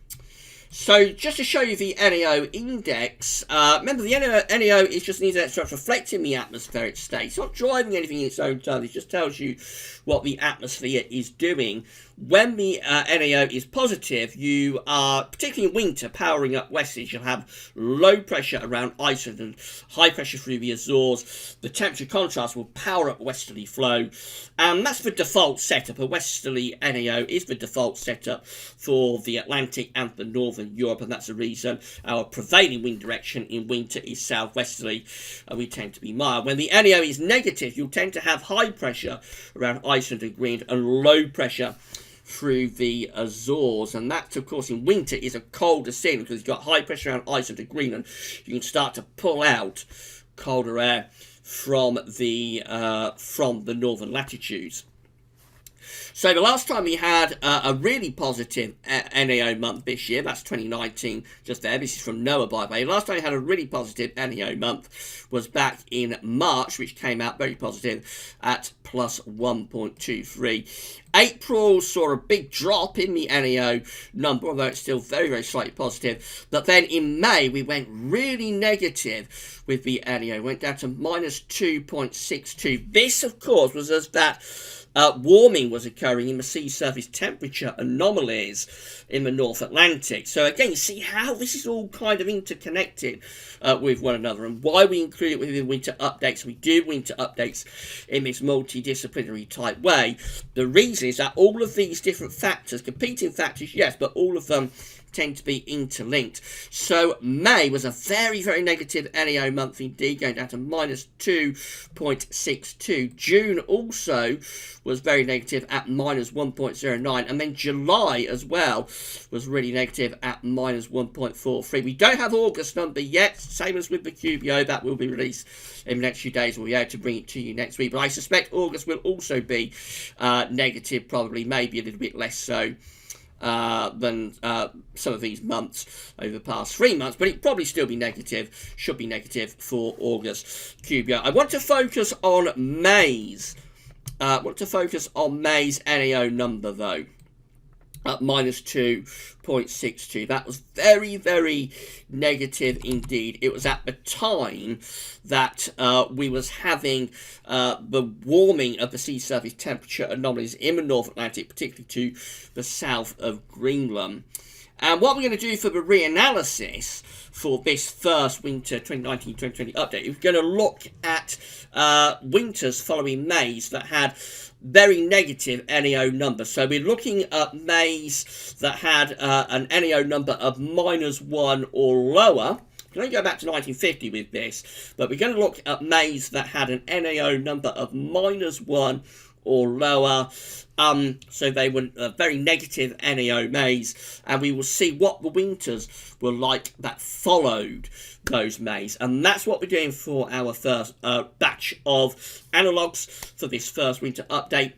[SPEAKER 1] So just to show you the NAO index, remember the NAO is just an index that's reflecting the atmospheric state. It's not driving anything in its own terms, it just tells you what the atmosphere is doing. When the NAO is positive, you are, particularly in winter, powering up westwards. You'll have low pressure around Iceland and high pressure through the Azores. The temperature contrast will power up westerly flow. And that's the default setup. A westerly NAO is the default setup for the Atlantic and the Northern Europe, and that's the reason our prevailing wind direction in winter is southwesterly, and we tend to be mild. When the NAO is negative, you'll tend to have high pressure around Iceland and Greenland and low pressure through the Azores, and that, of course, in winter is a colder signal because you've got high pressure around Iceland and Greenland. You can start to pull out colder air from the northern latitudes. So the last time we had a really positive NAO month this year, that's 2019, just there. This is from NOAA, by the way. Last time we had a really positive NAO month was back in March, which came out very positive at plus 1.23. April saw a big drop in the NAO number, although it's still very, very slightly positive. But then in May, we went really negative with the NAO. Went down to minus 2.62. This, of course, was as that warming was occurring in the sea surface temperature anomalies in the North Atlantic. So again, you see how this is all kind of interconnected with one another, and why we include it within winter updates. We do winter updates in this multidisciplinary type way. The reason is that all of these different factors, competing factors, yes, but all of them tend to be interlinked. So May was a very, very negative NAO month indeed, going down to minus 2.62. June also was very negative at minus 1.09, and then July as well was really negative at minus 1.43. We don't have August number yet, same as with the QBO. That will be released in the next few days. We'll be able to bring it to you next week, but I suspect August will also be negative, probably, maybe a little bit less so than some of these months over the past 3 months, but it probably still be negative, should be negative for August QBO. I want to focus on May's. NAO number though. At minus 2.62. That was very, very negative indeed. It was at the time that we was having the warming of the sea surface temperature anomalies in the North Atlantic, particularly to the south of Greenland. And what we're going to do for the reanalysis for this first winter 2019-2020 update, we're going to look at winters following May's that had very negative NAO numbers. So we're looking at May's that had an NAO number of minus 1 or lower. We can only go back to 1950 with this, but we're going to look at May's that had an NAO number of minus 1 or lower. So they were very negative NAO Mays, and we will see what the winters were like that followed those Mays. And that's what we're doing for our first batch of analogues for this first winter update.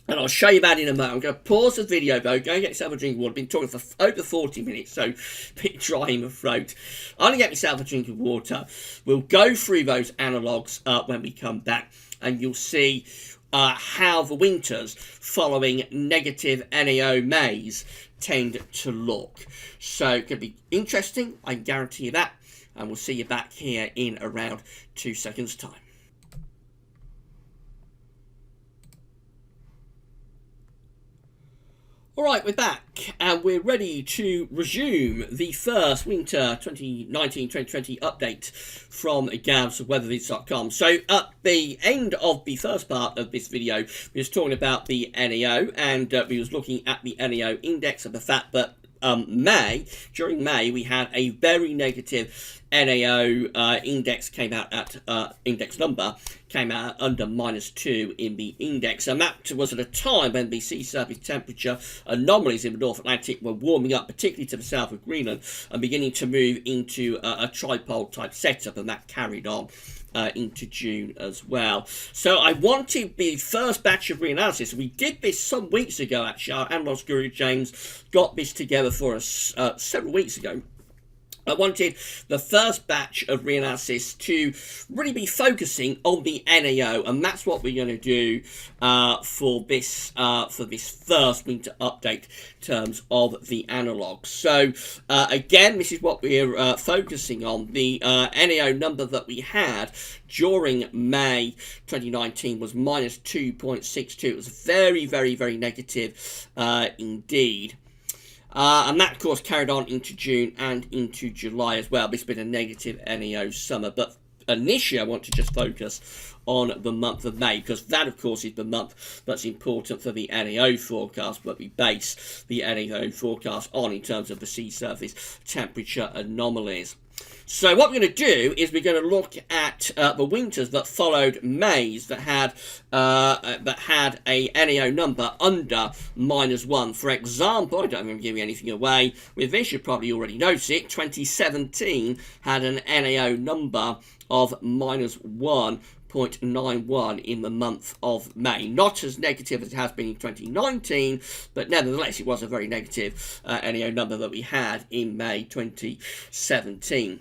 [SPEAKER 1] And I'll show you that in a moment. I'm going to pause the video though, go and get yourself a drink of water. I've been talking for over 40 minutes, so a bit dry in the throat. I'm going to get myself a drink of water. We'll go through those analogues when we come back, and you'll see how the winters following negative NAO Mays tend to look. So it's going to be interesting, I can guarantee you that, and we'll see you back here in around 2 seconds time. Alright, we're back, and we're ready to resume the first winter 2019-2020 update from GWVLinks.com. So at the end of the first part of this video, we was talking about the NAO, and we was looking at the NAO index and the fact that during May, we had a very negative NAO index came out at index number came out under -2 in the index, and that was at a time when the sea surface temperature anomalies in the North Atlantic were warming up, particularly to the south of Greenland, and beginning to move into a tripole type setup, and that carried on into June as well. So I wanted the first batch of reanalysis. We did this some weeks ago, actually. Our analyst guru James got this together for us several weeks ago. I wanted the first batch of reanalysis to really be focusing on the NAO, and that's what we're going to do for this first winter update in terms of the analogs. So again, this is what we're focusing on. The NAO number that we had during May 2019 was minus 2.62. It was very, very, very negative indeed. And that, of course, carried on into June and into July as well. It's been a negative NAO summer. But initially, I want to just focus on the month of May, because that, of course, is the month that's important for the NAO forecast, but we base the NAO forecast on in terms of the sea surface temperature anomalies. So what we're going to do is we're going to look at the winters that followed May's that had a NAO number under -1. For example, I don't want to give you anything away with this, you probably already noticed it. 2017 had an NAO number of -1.91 in the month of May. Not as negative as it has been in 2019, but nevertheless it was a very negative NAO number that we had in May 2017.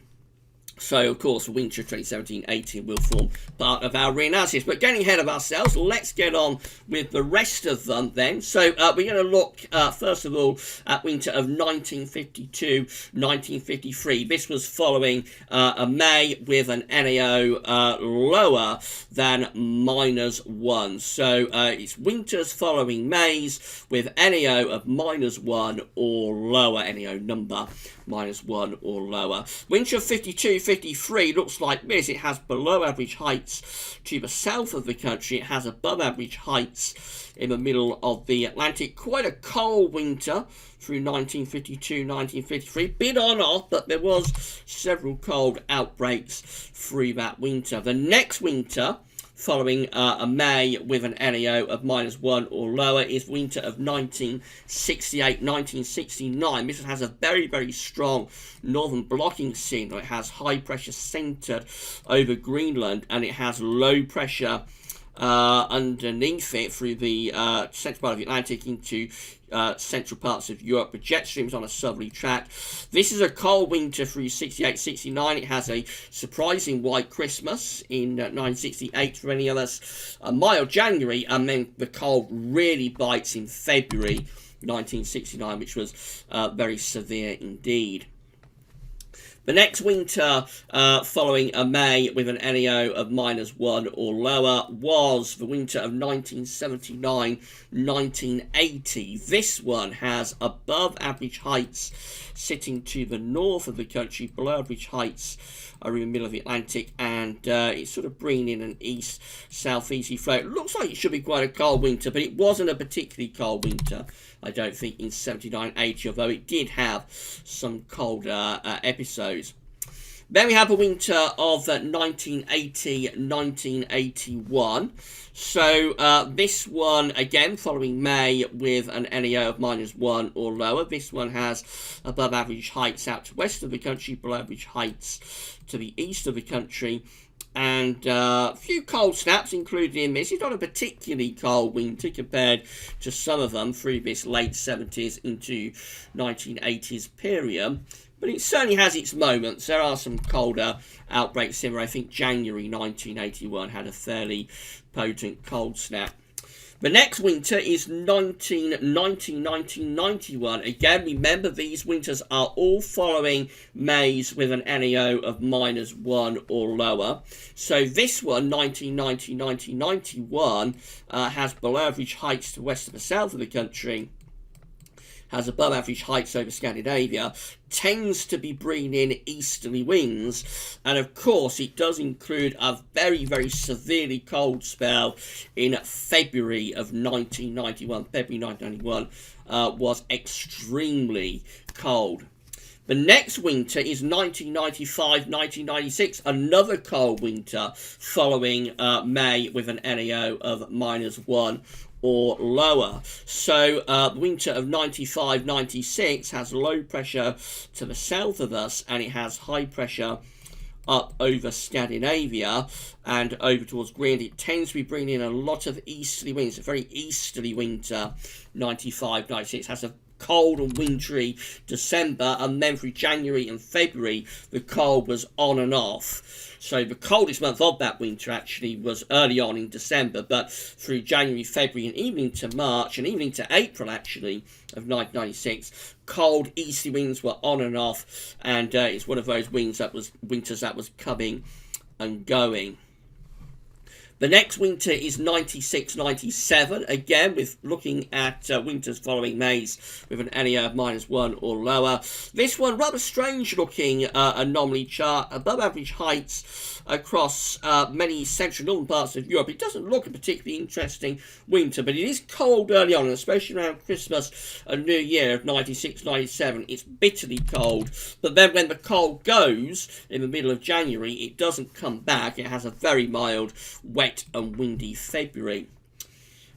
[SPEAKER 1] So, of course, winter 2017-18 will form part of our reanalysis. But getting ahead of ourselves, let's get on with the rest of them then. So, we're going to look, first of all, at winter of 1952-1953. This was following a May with an NAO lower than -1. So, it's winters following May's with NAO of -1 or lower, NAO number -1 or lower. Winter of 52-53 looks like this. It has below average heights to the south of the country. It has above average heights in the middle of the Atlantic. Quite a cold winter through 1952-1953. Bit on off, but there was several cold outbreaks through that winter. The next winter, following a May with an NAO of -1 or lower, is winter of 1968-1969. This has a very, very strong northern blocking signal. It has high pressure centred over Greenland, and it has low pressure underneath it through the central part of the Atlantic into central parts of Europe, with jet streams on a southerly track. This is a cold winter through 68-69. It has a surprising white Christmas in 1968 for any of us, a mild January, and then the cold really bites in February 1969, which was very severe indeed. The next winter, following a May with an NAO of -1 or lower, was the winter of 1979-1980. This one has above average heights sitting to the north of the country, below average heights are in the middle of the Atlantic, and it's sort of bringing in an east-southeasterly flow. It looks like it should be quite a cold winter, but it wasn't a particularly cold winter, I don't think, in 79-80, although it did have some colder episodes. Then we have a winter of 1980-1981. So this one, again, following May with an NAO of -1 or lower. This one has above average heights out to west of the country, below average heights to the east of the country, and a few cold snaps included in this. It's not a particularly cold winter compared to some of them through this late 70s into 1980s period. But it certainly has its moments. There are some colder outbreaks here. I think January 1981 had a fairly potent cold snap. The next winter is 1990-1991. Again, remember these winters are all following May's with an NAO of -1 or lower. So this one, 1990-1991, has below average heights to west of the south of the country, has above average heights over Scandinavia, tends to be bringing in easterly winds, and of course it does include a very, very severely cold spell in February of 1991. February 1991 was extremely cold. The next winter is 1995-1996, another cold winter following May with an NAO of -1 or lower. So the winter of 95-96 has low pressure to the south of us, and it has high pressure up over Scandinavia and over towards Greenland. It tends to be bringing in a lot of easterly winds. It's a very easterly winter. 95-96 has a cold and wintry December, and then through January and February the cold was on and off. So the coldest month of that winter actually was early on in December, but through January, February, and even into March, and even into April actually of 1996, cold easterly winds were on and off, and it's one of those winters that was coming and going. The next winter is 96-97, again with looking at winters following May's with an NEO of -1 or lower. This one, rather strange looking anomaly chart, above average heights across many central northern parts of Europe. It doesn't look a particularly interesting winter, but it is cold early on, and especially around Christmas and New Year of 96-97. It's bitterly cold, but then when the cold goes in the middle of January, it doesn't come back. It has a very mild, wet and windy February.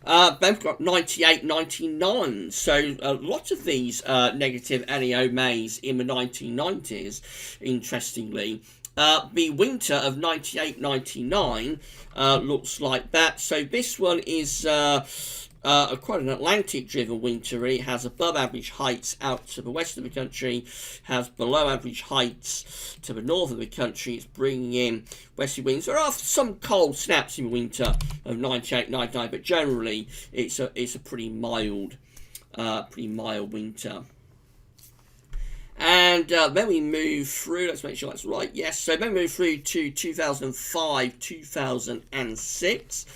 [SPEAKER 1] Then we've got 98-99, so a lot of these negative NEO Mays in the 1990s, interestingly. The winter of 98-99 looks like that. So this one is quite an Atlantic-driven winter. It has above average heights out to the west of the country, has below average heights to the north of the country. It's bringing in westerly winds. There are some cold snaps in the winter of 98-99, but generally it's a pretty mild winter. And then we move through, let's make sure that's right, yes, so then we move through to 2005-2006.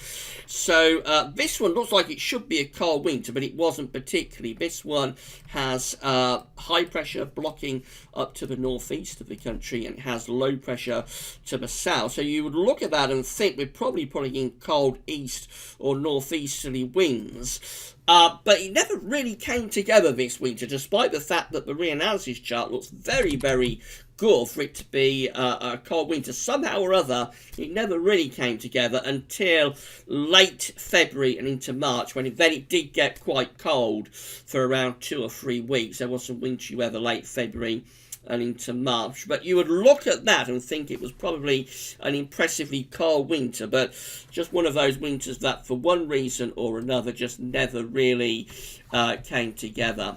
[SPEAKER 1] So this one looks like it should be a cold winter, but it wasn't particularly. This one has high pressure blocking up to the northeast of the country and has low pressure to the south. So you would look at that and think we're probably putting in cold east or northeasterly winds. But it never really came together this winter, despite the fact that the reanalysis chart looks very, very good for it to be a cold winter. Somehow or other, it never really came together until late February and into March, when it did get quite cold for around 2 or 3 weeks. There was some wintry weather late February and into March, but you would look at that and think it was probably an impressively cold winter, but just one of those winters that for one reason or another just never really came together.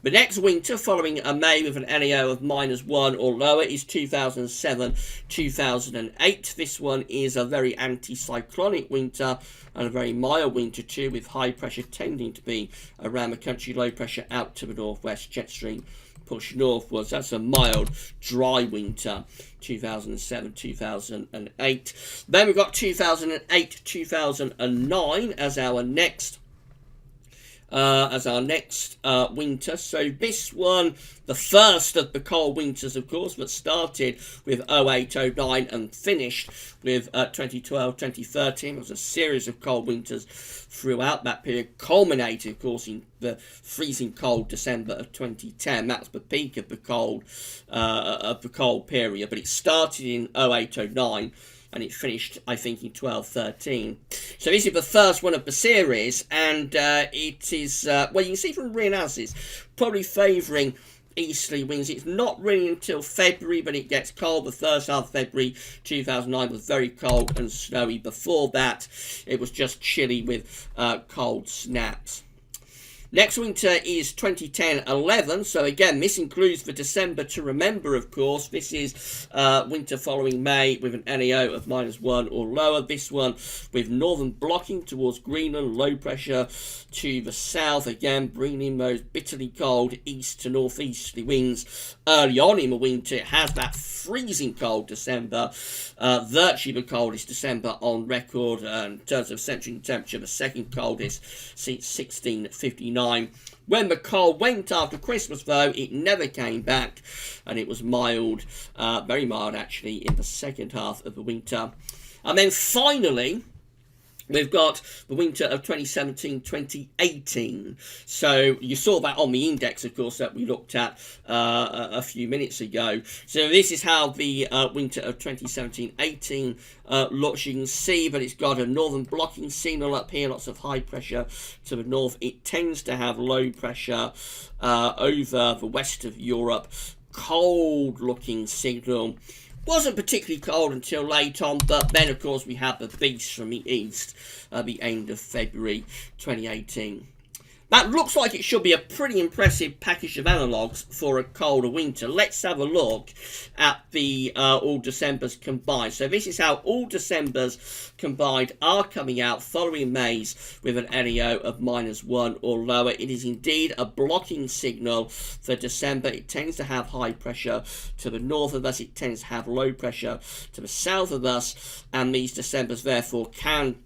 [SPEAKER 1] The next winter, following a May with an NEO of -1 or lower, is 2007-2008. This one is a very anticyclonic winter and a very mild winter too, with high pressure tending to be around the country, low pressure out to the northwest, jet stream push northwards. That's a mild, dry winter, 2007-2008. Then we've got 2008-2009 as our next winter. So this one, the first of the cold winters, of course, that started with 08-09 and finished with 2012-2013. It was a series of cold winters throughout that period, culminated, of course, in the freezing cold December of 2010. That's the peak of the cold period, but it started in 08-09. And it finished, I think, in 12-13. So this is the first one of the series, and it is, well, you can see from reanalysis, probably favouring easterly winds. It's not really until February, but it gets cold. The first half of February 2009 was very cold and snowy. Before that, it was just chilly with cold snaps. Next winter is 2010-11, so again, this includes the December to remember, of course. This is winter following May with an NEO of -1 or lower. This one with northern blocking towards Greenland, low pressure to the south, again, bringing in those bitterly cold east to northeasterly winds. Early on in the winter, it has that freezing cold December, virtually the coldest December on record, in terms of central temperature, the second coldest since 1659. When the cold went after Christmas, though, it never came back, and it was mild, very mild actually, in the second half of the winter. And then finally, we've got the winter of 2017-2018. So you saw that on the index, of course, that we looked at a few minutes ago. So this is how the winter of 2017-18 looks. You can see that it's got a northern blocking signal up here, lots of high pressure to the north. It tends to have low pressure over the west of Europe. Cold looking signal. Wasn't particularly cold until late on, but then, of course, we had the beast from the east at the end of February 2018. That looks like it should be a pretty impressive package of analogues for a colder winter. Let's have a look at the all Decembers combined. So this is how all Decembers combined are coming out following May's with an NEO of -1 or lower. It is indeed a blocking signal for December. It tends to have high pressure to the north of us. It tends to have low pressure to the south of us. And these Decembers, therefore, can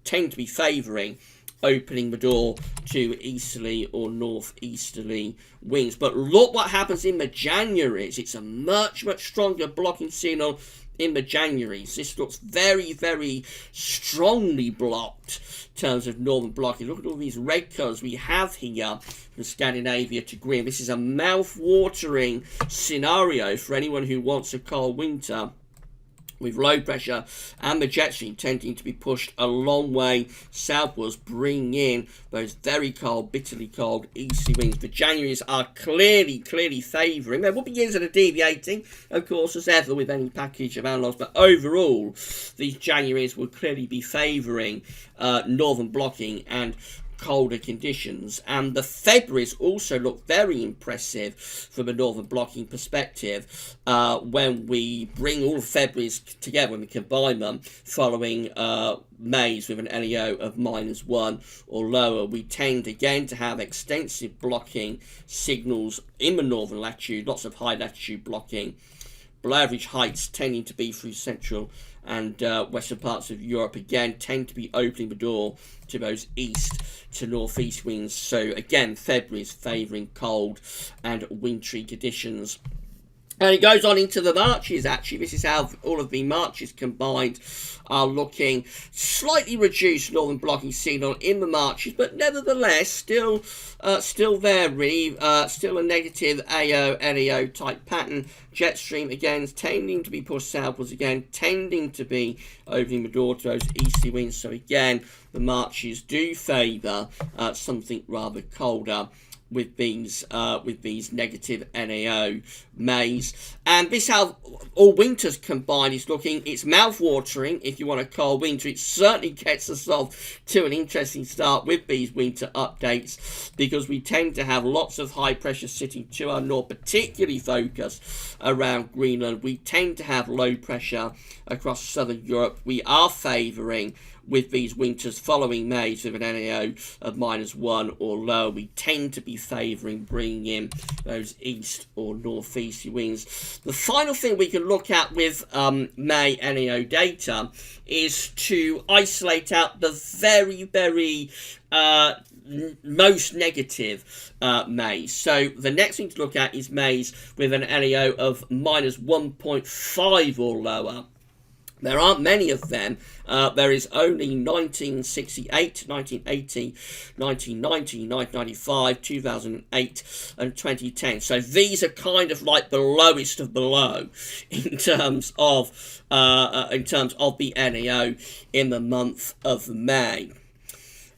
[SPEAKER 1] tend to be favouring opening the door to easterly or northeasterly winds. But look what happens in the Januaries. It's a much stronger blocking signal in the Januaries. This looks very, very strongly blocked in terms of northern blocking. Look at all these red colours we have here from Scandinavia to green. This is a mouth-watering scenario for anyone who wants a cold winter, with low pressure and the jet stream tending to be pushed a long way southwards, bringing in those very cold, bitterly cold easterly winds. The Januaries are clearly favouring. There will be years that are deviating, of course, as ever with any package of analogues, but overall, these Januaries will clearly be favouring northern blocking and colder conditions. And the Februaries also look very impressive from a northern blocking perspective when we bring all Februaries together, when we combine them following May's with an NEO of -1 or lower. We tend again to have extensive blocking signals in the northern latitude, lots of high latitude blocking, below average heights tending to be through central and western parts of Europe, again tend to be opening the door to those east to northeast winds. So again, February is favouring cold and wintry conditions. And it goes on into the Marches, actually. This is how all of the Marches combined are looking. Slightly reduced northern blocking signal in the Marches, but nevertheless, still there, really. Still a negative AO, NEO type pattern. Jet stream, again, tending to be pushed southwards, again, tending to be opening the door to those easterly winds. So again, the Marches do favour something rather colder with these negative NAO Mays. And this how all winters combined is looking. It's mouth-watering if you want a cold winter. It certainly gets us off to an interesting start with these winter updates, because we tend to have lots of high pressure sitting to our north, particularly focused around Greenland. We tend to have low pressure across southern Europe. We are favouring with these winters following May's with an NAO of -1 or lower. We tend to be favouring bringing in those east or northeasterly winds. The final thing we can look at with May NAO data is to isolate out the very most negative Mays. So the next thing to look at is Mays with an NAO of -1.5 or lower. There aren't many of them. There is only 1968, 1980, 1990, 1995, 2008, and 2010. So these are kind of like the lowest of the low in terms of the NAO in the month of May.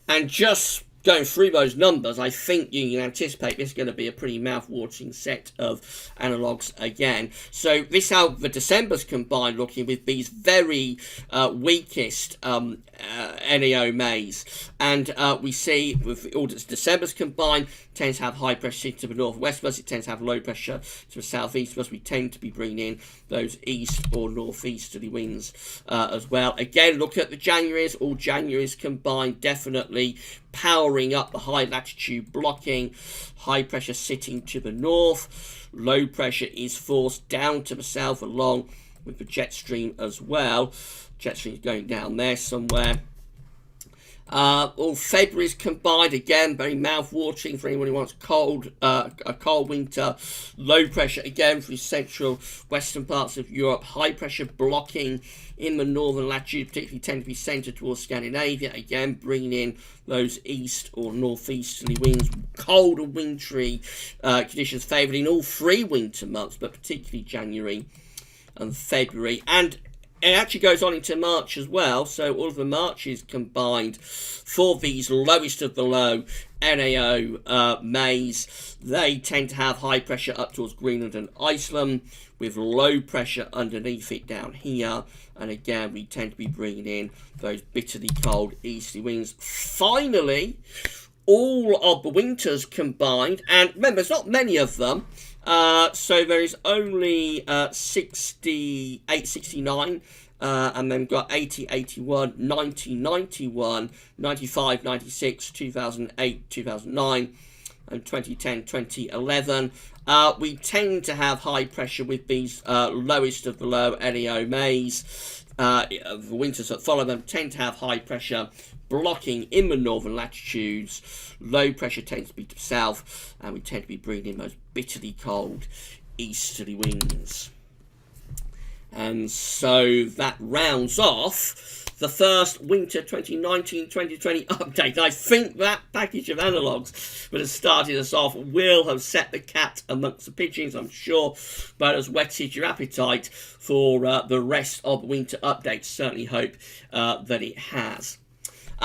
[SPEAKER 1] And just going through those numbers, I think you can anticipate this is going to be a pretty mouth-watering set of analogues again. So this how the Decembers combined, looking with these very weakest NEO Mays. And we see with all Decembers combined, tends to have high pressure to the northwest of us, it tends to have low pressure to the southeast of us. We tend to be bringing in those east or northeasterly winds as well. Again, look at the Januaries, all Januaries combined, definitely powering up the high latitude blocking, high pressure sitting to the north, low pressure is forced down to the south along with the jet stream as well. Jet stream is going down there somewhere. All February's combined, again, very mouth-watering for anyone who wants a cold winter. Low pressure, again, through central western parts of Europe. High pressure blocking in the northern latitude, particularly tend to be centred towards Scandinavia. Again, bringing in those east or northeasterly winds. Cold and wintry conditions favoured in all three winter months, but particularly January and February. And it actually goes on into March as well, so all of the Marches combined for these lowest of the low NAO Mays. They tend to have high pressure up towards Greenland and Iceland, with low pressure underneath it down here. And again, we tend to be bringing in those bitterly cold easterly winds. Finally, all of the winters combined, and remember, there's not many of them, so there is only 68, 69, and then we've got 80, 81, 90, 91, 95, 96, 2008, 2009, and 2010, 2011. We tend to have high pressure with these lowest of the low NEO Mays. The winters that follow them tend to have high pressure blocking in the northern latitudes. Low pressure tends to be to the south, and we tend to be bringing in those bitterly cold easterly winds. And so that rounds off the first winter 2019-2020 update. I think that package of analogues that has started us off will have set the cat amongst the pigeons, I'm sure, but has whetted your appetite for the rest of the winter updates. Certainly hope that it has.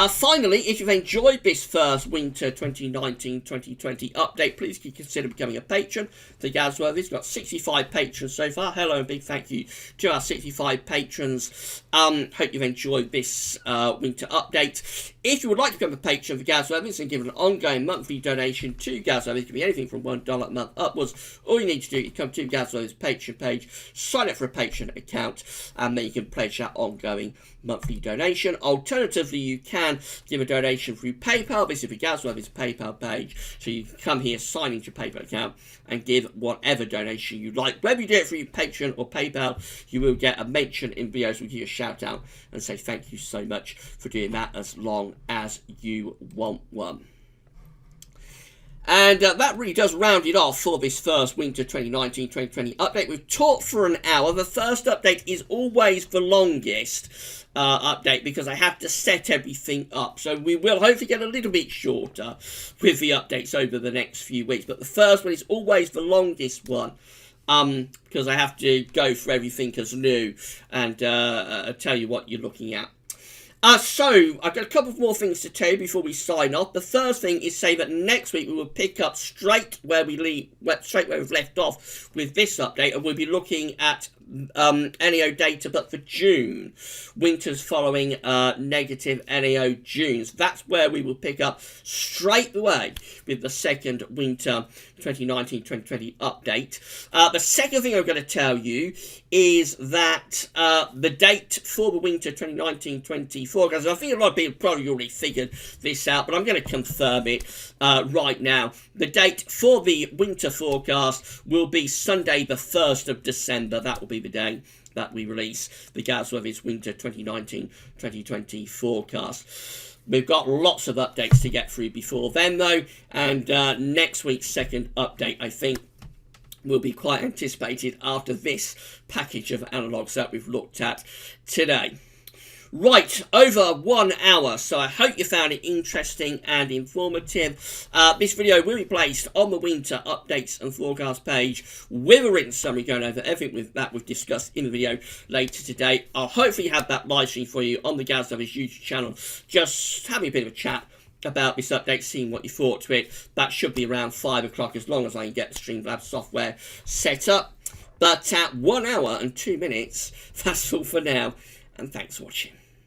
[SPEAKER 1] Finally, if you've enjoyed this first winter 2019-2020 update, please consider becoming a patron. The GWV's got 65 patrons so far. Hello and big thank you to our 65 patrons. Hope you've enjoyed this winter update. If you would like to become a patron of the GWV's and give an ongoing monthly donation to GWV, it can be anything from $1 a month upwards. All you need to do is come to GWV's Patreon page, sign up for a Patreon account, and then you can pledge that ongoing monthly donation. Alternatively, you can give a donation through PayPal. This is the GWV's PayPal page, so you can come here, sign into your PayPal account, and give whatever donation you like. Whether you do it through Patreon or PayPal, you will get a mention in videos. We'll give you a shout out and say thank you so much for doing that as long as you want one. And that really does round it off for this first winter 2019-2020 update. We've talked for an hour. The first update is always the longest update because I have to set everything up. So we will hopefully get a little bit shorter with the updates over the next few weeks. But the first one is always the longest one because I have to go for everything as new and tell you what you're looking at. So, I've got a couple more things to tell you before we sign off. The first thing is say that next week we will pick up straight where we've left off with this update, and we'll be looking at NEO data, but for June. Winters following negative NEO Junes. That's where we will pick up straight away with the second winter 2019-2020 update. The second thing I'm going to tell you is that the date for the winter 2019-20 forecast, I think a lot of people probably already figured this out, but I'm going to confirm it right now. The date for the winter forecast will be Sunday the 1st of December. That will be the day that we release the GWV's winter 2019-2020 forecast. We've got lots of updates to get through before then, though, and next week's second update, I think, will be quite anticipated after this package of analogues that we've looked at today. Right, over 1 hour, so I hope you found it interesting and informative. This video will be placed on the winter updates and forecast page with a written summary going over everything that we've discussed in the video later today. I'll hopefully have that live stream for you on the GWV's YouTube channel, just having a bit of a chat about this update, seeing what you thought to it. That should be around 5 o'clock as long as I can get the Streamlabs software set up. But at 1 hour and 2 minutes, that's all for now, and thanks for watching.